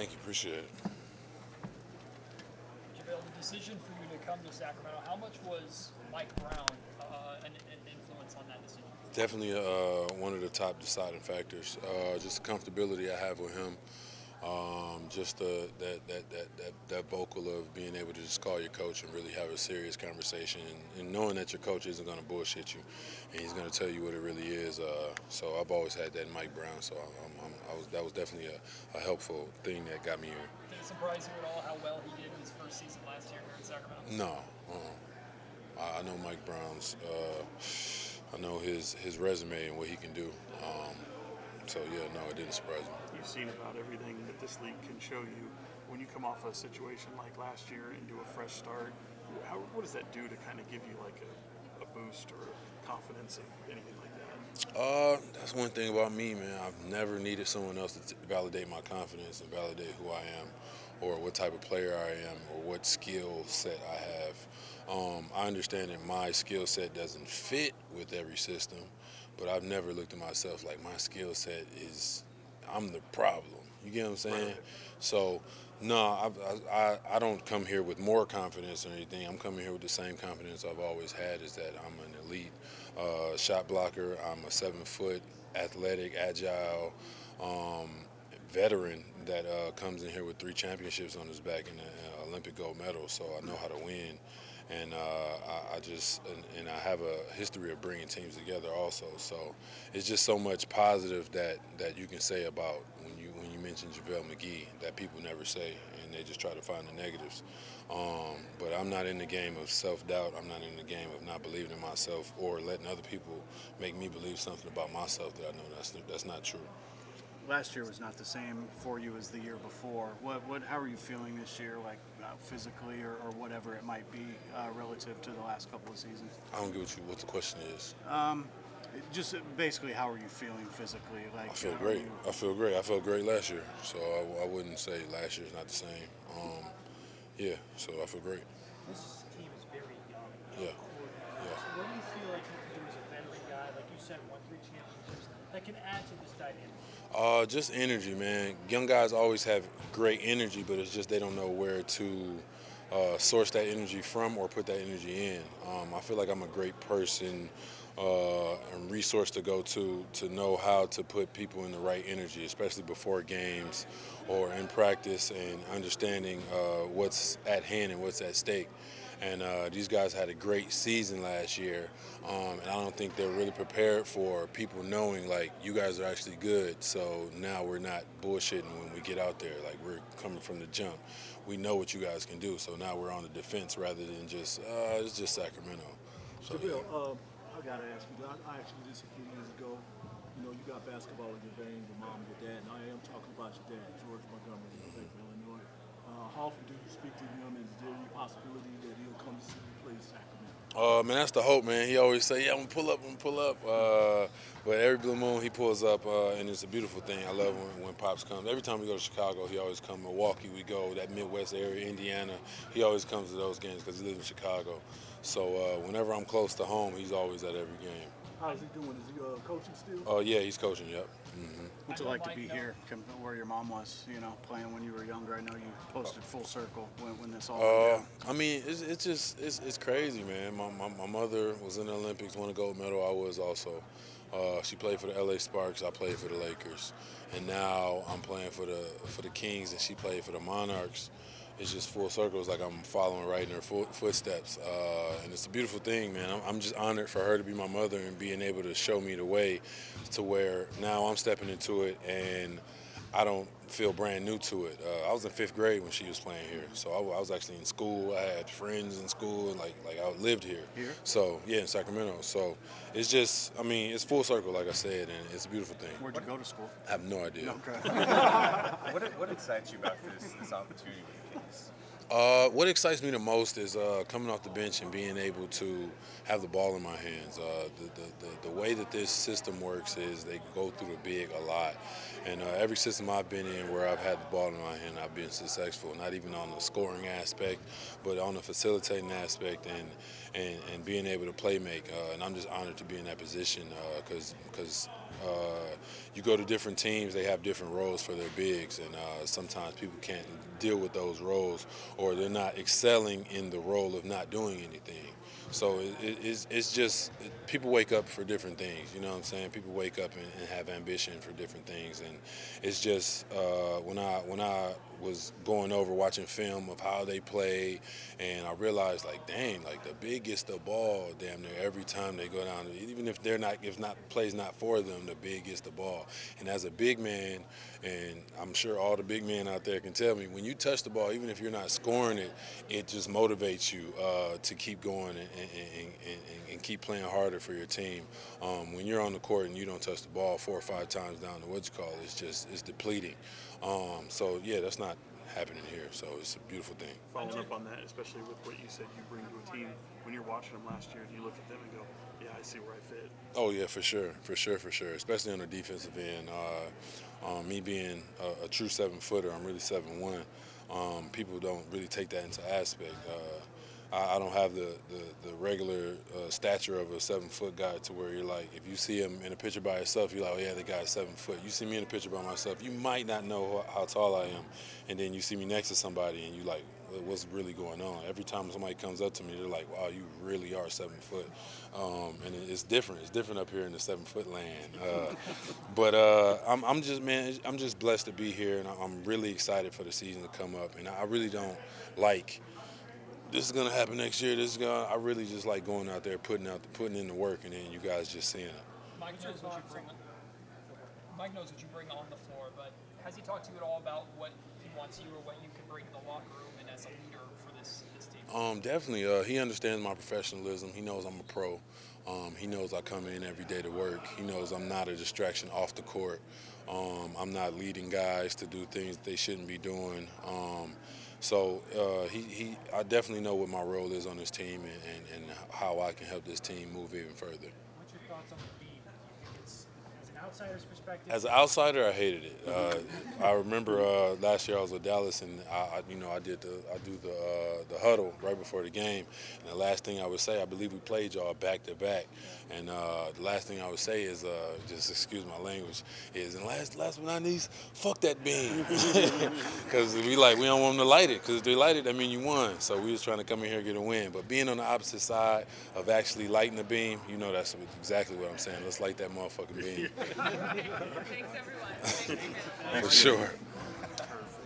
Thank you, appreciate it. Javale, the decision for you to come to Sacramento, how much was Mike Brown an influence on that decision? Definitely one of the top deciding factors. Just the comfortability I have with him. Just that vocal of being able to just call your coach and really have a serious conversation, and knowing that your coach isn't going to bullshit you, and he's going to tell you what it really is. So I've always had that in Mike Brown. So that was definitely a helpful thing that got me here. Did it surprise you at all how well he did in his first season last year here in Sacramento? No, I know Mike Brown's. I know his resume and what he can do. So yeah, no, it didn't surprise me. You've seen about everything that this league can show you. When you come off a situation like last year and do a fresh start, what does that do to kind of give you like a boost or confidence in anything like that? That's one thing about me, man. I've never needed someone else to validate my confidence and validate who I am, or what type of player I am, or what skill set I have. I understand that my skill set doesn't fit with every system, but I've never looked at myself like my skill set is, I'm the problem. You get what I'm saying? Right. So, no, I don't come here with more confidence or anything. I'm coming here with the same confidence I've always had, is that I'm an elite shot blocker. I'm a 7-foot, athletic, agile veteran that comes in here with 3 championships on his back and an Olympic gold medal. So I know how to win. And I have a history of bringing teams together also. So it's just so much positive that you can say about when you mention Javale McGee that people never say, and they just try to find the negatives. But I'm not in the game of self-doubt. I'm not in the game of not believing in myself or letting other people make me believe something about myself that I know that's not true. Last year was not the same for you as the year before. How are you feeling this year, like physically or whatever it might be, relative to the last couple of seasons? I don't get what the question is. Just basically, how are you feeling physically? Like I feel great. I feel great. I felt great last year, so I wouldn't say last year's not the same. Yeah, so I feel great. This team is very young. Yeah, yeah. So what do you feel like you can do as a veteran guy, like you said, won 3 championships, that can add to this dynamic? Just energy, man. Young guys always have great energy, but it's just they don't know where to source that energy from or put that energy in. I feel like I'm a great person and resource to go to know how to put people in the right energy, especially before games or in practice, and understanding what's at hand and what's at stake. And these guys had a great season last year, and I don't think they're really prepared for people knowing, like, you guys are actually good, so now we're not bullshitting when we get out there. Like, we're coming from the jump. We know what you guys can do, so now we're on the defense rather than just, it's just Sacramento. So, Javale, yeah. I gotta ask you. I asked you this a few years ago. You know, you got basketball in your veins, your mom, your dad, and I am talking about your dad, George Montgomery, in Fayetteville, Illinois. How often do you speak to him, and is there any possibility that he'll come to see you play Sacramento? Man, that's the hope, man. He always say, "Yeah, I'm gonna pull up, I'm gonna pull up." But every blue moon, he pulls up, and it's a beautiful thing. I love when Pops comes. Every time we go to Chicago, he always comes. Milwaukee, we go that Midwest area, Indiana. He always comes to those games because he lives in Chicago. So whenever I'm close to home, he's always at every game. How's he doing? Is he coaching still? Oh yeah, he's coaching. Yep. What's it like to be here, where your mom was, playing when you were younger? I know you posted full circle when this all went down. I mean, it's crazy, man. My mother was in the Olympics, won a gold medal. I was also. She played for the LA Sparks. I played for the Lakers, and now I'm playing for the Kings, and she played for the Monarchs. It's just full circle. It's like I'm following right in her footsteps, and it's a beautiful thing, man. I'm just honored for her to be my mother and being able to show me the way to where now I'm stepping into it, and I don't feel brand new to it. I was in 5th grade when she was playing here, so I was actually in school. I had friends in school, and like I lived here. Here? So yeah, in Sacramento. So it's just, I mean, it's full circle, like I said, and it's a beautiful thing. Where'd you go to school? I have no idea. Okay. What excites you about this opportunity with the Kings? What excites me the most is coming off the bench and being able to have the ball in my hands. The way that this system works is they go through the big a lot. And every system I've been in where I've had the ball in my hand, I've been successful, not even on the scoring aspect, but on the facilitating aspect and being able to play make. And I'm just honored to be in that position because You go to different teams, they have different roles for their bigs, and sometimes people can't deal with those roles, or they're not excelling in the role of not doing anything. So it's just people wake up for different things. You know what I'm saying? People wake up and have ambition for different things, and it's just when I was going over watching film of how they play, and I realized like, dang, like the big gets the ball damn near every time they go down. Even if plays not for them, the big gets the ball. And as a big man, and I'm sure all the big men out there can tell me, when you touch the ball, even if you're not scoring it, it just motivates you to keep going and keep playing harder for your team. When you're on the court and you don't touch the ball 4 or 5 times down the it's depleting. So yeah, that's not happening here. So it's a beautiful thing. Following up on that, especially with what you said you bring to a team, when you're watching them last year, do you look at them and go, yeah, I see where I fit? Oh yeah, for sure, especially on the defensive end. Me being a true 7-footer, I'm really 7'1". People don't really take that into aspect. I don't have the regular stature of a 7-foot guy to where you're like, if you see him in a picture by himself, you're like, oh yeah, the guy's 7 foot. You see me in a picture by myself, you might not know how tall I am, and then you see me next to somebody and you like, what's really going on? Every time somebody comes up to me, they're like, wow, you really are 7 foot. And it's different. It's different up here in the 7-foot land. But I'm just blessed to be here, and I'm really excited for the season to come up. And I really don't like, this is gonna happen next year. I really just like going out there, putting in the work, and then you guys just seeing it. Mike knows what you bring. Mike knows what you bring on the floor, but has he talked to you at all about what he wants you or what you can bring to the locker room and as a leader for this team? Definitely. He understands my professionalism. He knows I'm a pro. He knows I come in every day to work. He knows I'm not a distraction off the court. I'm not leading guys to do things they shouldn't be doing. So I definitely know what my role is on this team and how I can help this team move even further. What's your thoughts on the beat? Do you think it's, as an outsider's perspective? As an outsider, I hated it. I remember last year I was with Dallas, and I do the huddle right before the game, and the last thing I would say, I believe we played y'all back to back, and the last thing I would say is, just excuse my language, is, and last but not least, fuck that beam, because we don't want them to light it, because if they light it, that means you won. So we was trying to come in here and get a win, but being on the opposite side of actually lighting the beam, that's exactly what I'm saying. Let's light that motherfucking beam. Thanks, everyone. Thanks, For sure.